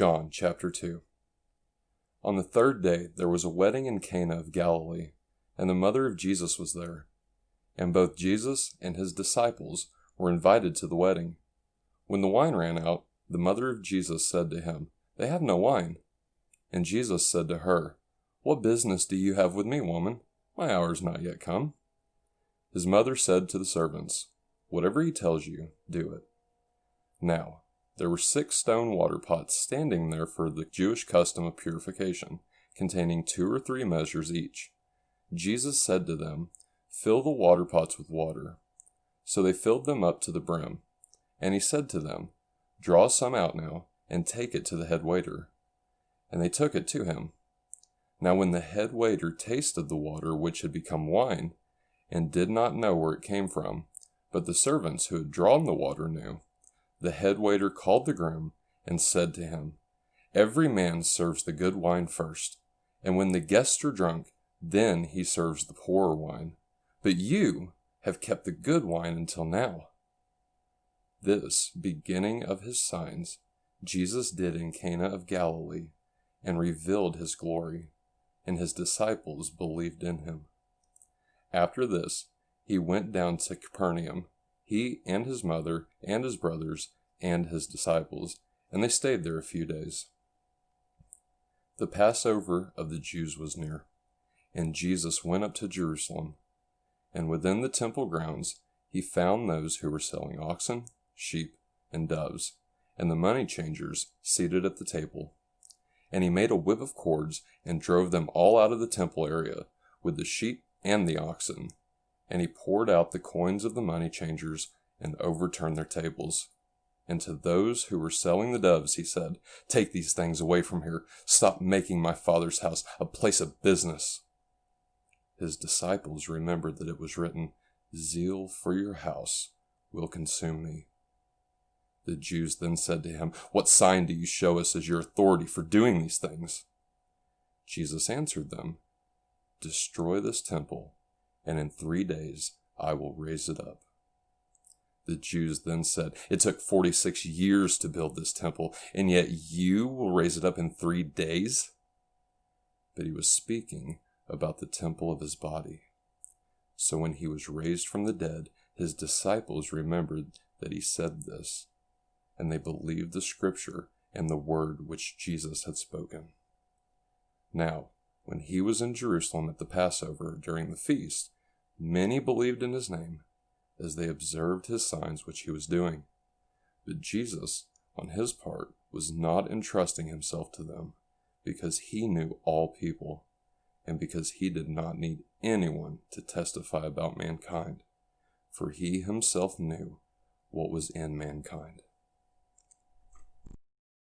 John chapter 2. On the third day there was a wedding in Cana of Galilee, and the mother of Jesus was there. And both Jesus and his disciples were invited to the wedding. When the wine ran out, the mother of Jesus said to him, "They have no wine." And Jesus said to her, "What business do you have with me, woman? My hour is not yet come." His mother said to the servants, "Whatever he tells you, do it." Now, there were 6 stone water pots standing there for the Jewish custom of purification, containing 2 or 3 measures each. Jesus said to them, "Fill the water pots with water." So they filled them up to the brim. And he said to them, "Draw some out now, and take it to the head waiter." And they took it to him. Now when the head waiter tasted the water which had become wine, and did not know where it came from, but the servants who had drawn the water knew, the head waiter called the groom and said to him, "Every man serves the good wine first, and when the guests are drunk, then he serves the poorer wine. But you have kept the good wine until now." This beginning of his signs Jesus did in Cana of Galilee, and revealed his glory, and his disciples believed in him. After this, he went down to Capernaum, he and his mother and his brothers and his disciples, and they stayed there a few days. The Passover of the Jews was near, and Jesus went up to Jerusalem. And within the temple grounds he found those who were selling oxen, sheep, and doves, and the money changers seated at the table. And he made a whip of cords and drove them all out of the temple area with the sheep and the oxen. And he poured out the coins of the money changers and overturned their tables. And to those who were selling the doves he said, "Take these things away from here. Stop making my Father's house a place of business." His disciples remembered that it was written, "Zeal for your house will consume me." The Jews then said to him, "What sign do you show us as your authority for doing these things?" Jesus answered them, "Destroy this temple, and in 3 days I will raise it up." The Jews then said, "It took 46 years to build this temple, and yet you will raise it up in 3 days?" But he was speaking about the temple of his body. So when he was raised from the dead, his disciples remembered that he said this, and they believed the scripture and the word which Jesus had spoken. Now, when he was in Jerusalem at the Passover during the feast, many believed in his name, as they observed his signs which he was doing. But Jesus, on his part, was not entrusting himself to them, because he knew all people, and because he did not need anyone to testify about mankind, for he himself knew what was in mankind.